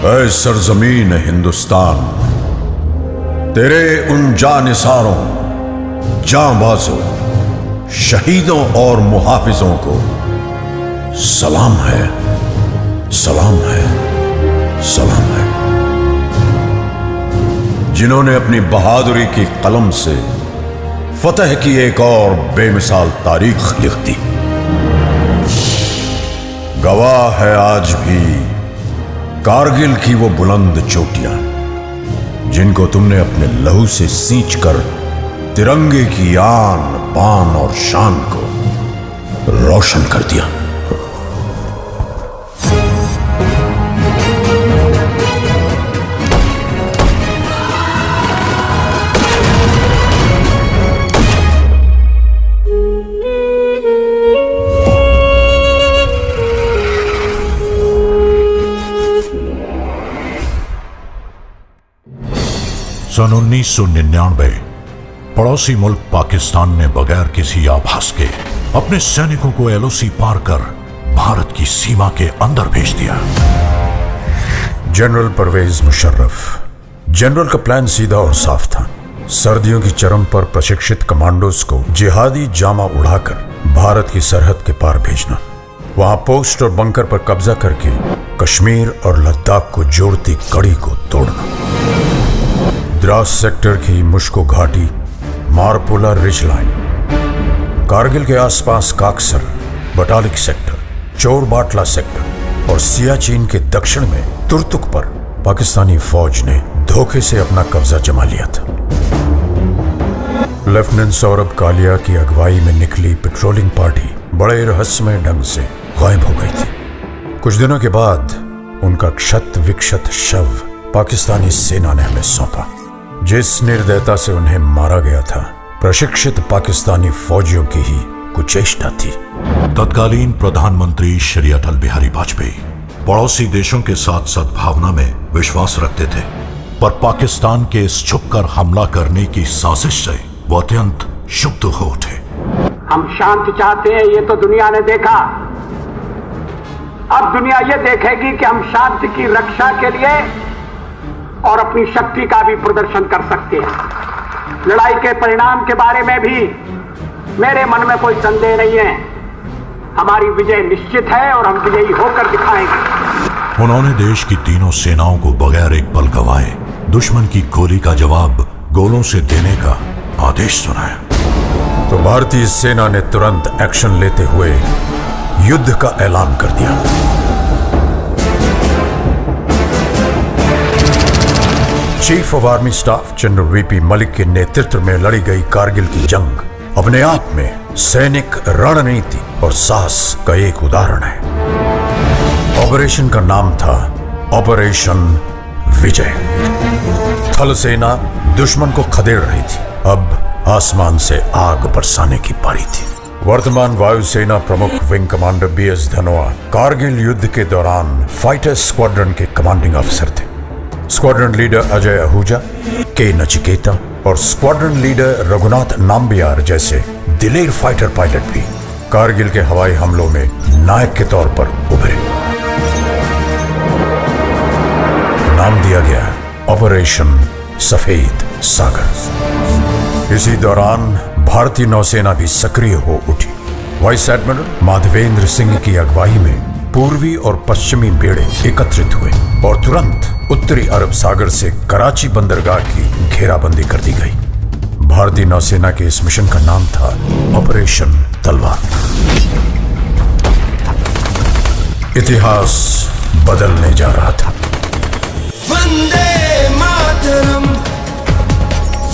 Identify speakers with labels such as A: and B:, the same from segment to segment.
A: ऐ सरजमीन हिंदुस्तान, तेरे उन जानिसारों, जांबाजों, शहीदों और मुहाफिजों को सलाम है, सलाम है, सलाम है, जिन्होंने अपनी बहादुरी की कलम से फतह की एक और बेमिसाल तारीख लिख दी। गवाह है आज भी कारगिल की वो बुलंद चोटियां, जिनको तुमने अपने लहू से सींचकर तिरंगे की आन बान और शान को रोशन कर दिया।
B: सन 1999 पड़ोसी मुल्क पाकिस्तान ने बगैर किसी आभास के अपने सैनिकों को एलओसी पार कर भारत की सीमा के अंदर भेज दिया।
A: जनरल परवेज मुशर्रफ। जनरल का प्लान सीधा और साफ था। सर्दियों की चरम पर प्रशिक्षित कमांडोज को जिहादी जामा उड़ाकर भारत की सरहद के पार भेजना, वहां पोस्ट और बंकर पर कब्जा करके कश्मीर और लद्दाख को जोड़ती कड़ी को तोड़ना। द्रास सेक्टर की मुश्को घाटी, मारपुला रिज लाइन, कारगिल के आसपास काकसर, बटालिक सेक्टर, चोर बाटला सेक्टर और सियाचिन के दक्षिण में तुर्तुक पर पाकिस्तानी फौज ने धोखे से अपना कब्जा जमा लिया था। लेफ्टिनेंट सौरभ कालिया की अगुवाई में निकली पेट्रोलिंग पार्टी बड़े रहस्यमय ढंग से गायब हो गई थी। कुछ दिनों के बाद उनका क्षत विक्षत शव पाकिस्तानी सेना ने हमें सौंपा। जिस निर्दयता से उन्हें मारा गया था, प्रशिक्षित पाकिस्तानी फौजियों की ही कुचेष्टा थी।
B: तत्कालीन प्रधानमंत्री श्री अटल बिहारी वाजपेयी पड़ोसी देशों के साथ सद्भावना में विश्वास रखते थे, पर पाकिस्तान के इस छुपकर हमला करने की साजिश से वो अत्यंत क्षुब्ध हो उठे।
C: हम शांति चाहते हैं, ये तो दुनिया ने देखा। अब दुनिया ये देखेगी कि हम शांति की रक्षा के लिए और अपनी शक्ति का भी प्रदर्शन कर सकते हैं। लड़ाई के परिणाम के बारे में भी मेरे मन में कोई संदेह नहीं है। हमारी विजय निश्चित है और हम विजयी होकर दिखाएंगे।
B: उन्होंने देश की तीनों सेनाओं को बगैर एक पल गवाए दुश्मन की गोली का जवाब गोलों से देने का आदेश सुनाया।
A: तो भारतीय सेना ने तुरंत एक्शन लेते हुए युद्ध का ऐलान कर दिया। Chief of army staff general VP Malik के नेतृत्व में लड़ी गई कारगिल की जंग अपने आप में सैनिक रणनीति और साहस का एक उदाहरण है। ऑपरेशन का नाम था ऑपरेशन विजय। थल सेना दुश्मन को खदेड़ रही थी, अब आसमान से आग बरसाने की पारी थी। वर्तमान वायुसेना प्रमुख wing commander BS Dhanoa Kargil युद्ध के दौरान फाइटर स्क्वाड्रन के कमांडिंग अफसर थे। स्क्वाड्रन लीडर अजय आहूजा, के नचिकेता और स्क्वाड्रन लीडर रघुनाथ नाम्बियार जैसे दिलेर फाइटर पायलट भी कारगिल के हवाई हमलों में नायक के तौर पर उभरे। नाम दिया गया ऑपरेशन सफेद सागर। इसी दौरान भारतीय नौसेना भी सक्रिय हो उठी। वाइस एडमिरल माधवेंद्र सिंह की अगुवाई में पूर्वी और पश्चिमी बेड़े एकत्रित हुए और तुरंत उत्तरी अरब सागर से कराची बंदरगाह की घेराबंदी कर दी गई। भारतीय नौसेना के इस मिशन का नाम था ऑपरेशन तलवार। इतिहास बदलने जा रहा था।
D: वंदे मातरम,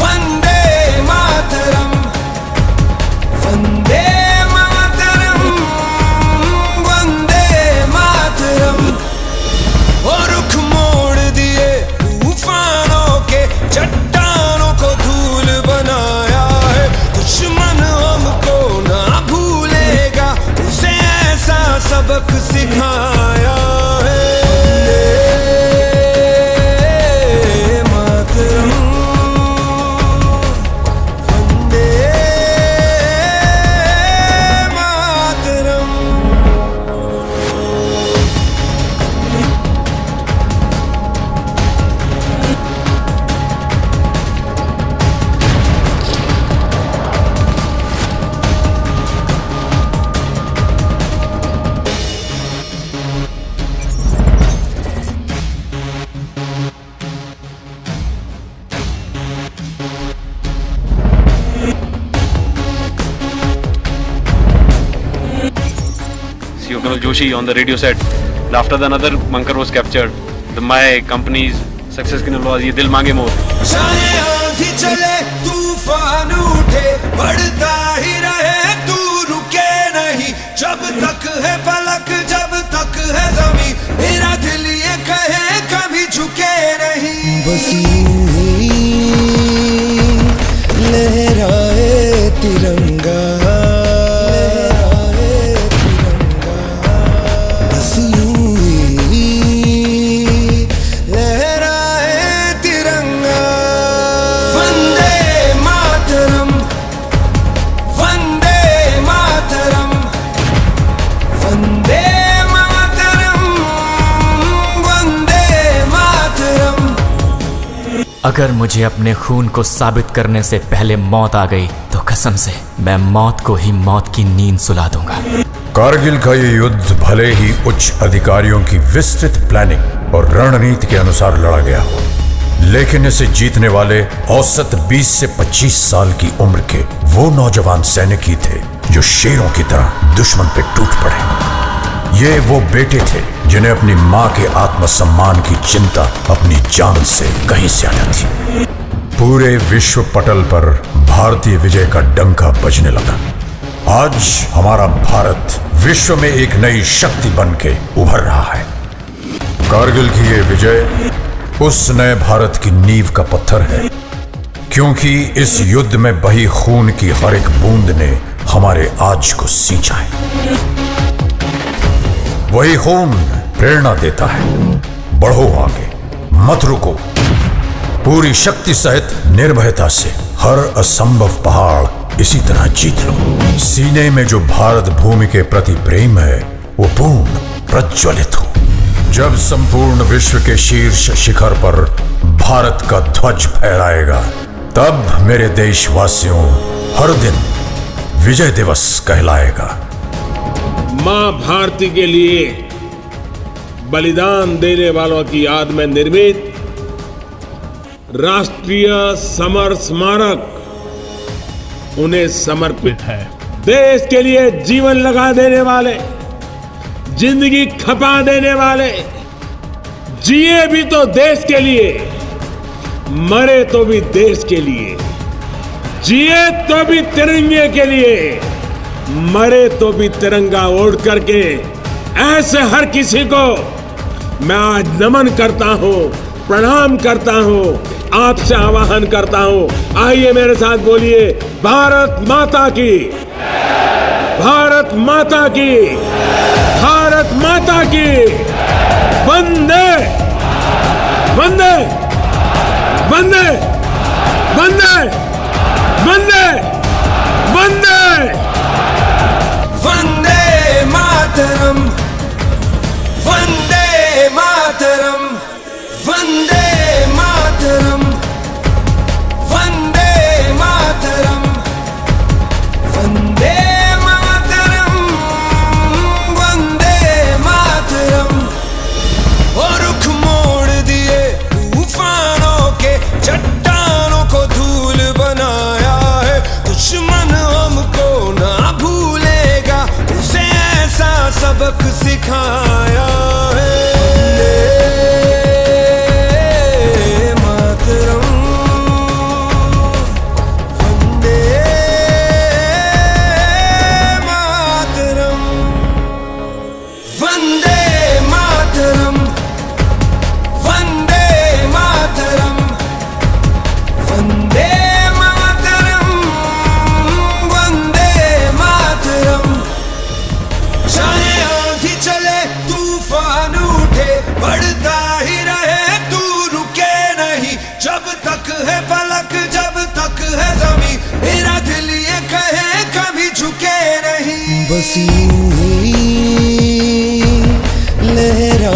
D: वंदे मातरम, वंदे मातरम, वंदे मातरम। और रुख मोड़ दिए तूफानों के, चट्टानों को धूल बनाया है। दुश्मन हमको ना भूलेगा, उसे ऐसा सबक सिखाया है।
E: CEO Kamal Joshi on the radio said, after the another bunker was captured, my company's success की was ये दिल मांगे मोर.
D: चाहे आंधी चले तूफान उठे बढ़ता ही रहे तू रुके नहीं जब तक है फलक जब तक है ज़मीं मेरा दिल ये कहे कभी झुके नहीं बस यूं ही लहराए तिरंगा बस यूं ही लहराए तिरंगा वंदे मातरम वंदे मातरम वंदे मातरम वंदे मातरम।
F: अगर मुझे अपने खून को साबित करने से पहले मौत आ गई तो कसम से मैं मौत को ही मौत की नींद सुला दूंगा।
A: कारगिल का ये युद्ध भले ही उच्च अधिकारियों की विस्तृत प्लानिंग और रणनीति के अनुसार लड़ा गया हो, लेकिन इसे जीतने वाले औसत 20 से 25 साल की उम्र के वो नौजवान सैनिक ही थे जो शेरों की तरह दुश्मन पे टूट पड़े। ये वो बेटे थे जिन्हें अपनी मां के आत्मसम्मान की चिंता अपनी जान से कहीं ज्यादा थी। पूरे विश्व पटल पर भारतीय विजय का डंका बजने लगा। आज हमारा भारत विश्व में एक नई शक्ति बन के उभर रहा है। कारगिल की ये विजय उस नए भारत की नींव का पत्थर है, क्योंकि इस युद्ध में बही खून की हर एक बूंद ने हमारे आज को सींचा है। वही खून प्रेरणा देता है, बढ़ो आगे, मत रुको, पूरी शक्ति सहित निर्भयता से हर असंभव पहाड़ इसी तरह जीत लो। सीने में जो भारत भूमि के प्रति प्रेम है वो पूर्ण प्रज्वलित हो। जब संपूर्ण विश्व के शीर्ष शिखर पर भारत का ध्वज फहराएगा, तब मेरे देशवासियों हर दिन विजय दिवस कहलाएगा।
G: मां भारती के लिए बलिदान देने वालों की याद में निर्मित राष्ट्रीय समर स्मारक उन्हें समर्पित है। देश के लिए जीवन लगा देने वाले, जिंदगी खपा देने वाले, जिए भी तो देश के लिए, मरे तो भी देश के लिए, जिए तो भी तिरंगे के लिए, मरे तो भी तिरंगा ओढ़ करके, ऐसे हर किसी को मैं आज नमन करता हूं, प्रणाम करता हूं, आपसे आह्वान करता हूं। आइए मेरे साथ बोलिए, भारत माता की, भारत माता की, भारत माता की, वंदे वंदे वंदे वंदे वंदे वंदे
D: वंदे मातरम वंदे मातरम वंदे मातरम वंदे मातरम वंदे मातरम वंदे मातरम। और रुख मोड़ दिए तूफानों के, चट्टानों को धूल बनाया है, दुश्मन हमको ना भूलेगा, उसे ऐसा सबक सिखाया है। बढ़ता ही रहे तू रुके नहीं जब तक है फलक जब तक है ज़मीं मेरा दिल ये कहे कभी झुके नहीं बस यूं ही लहरा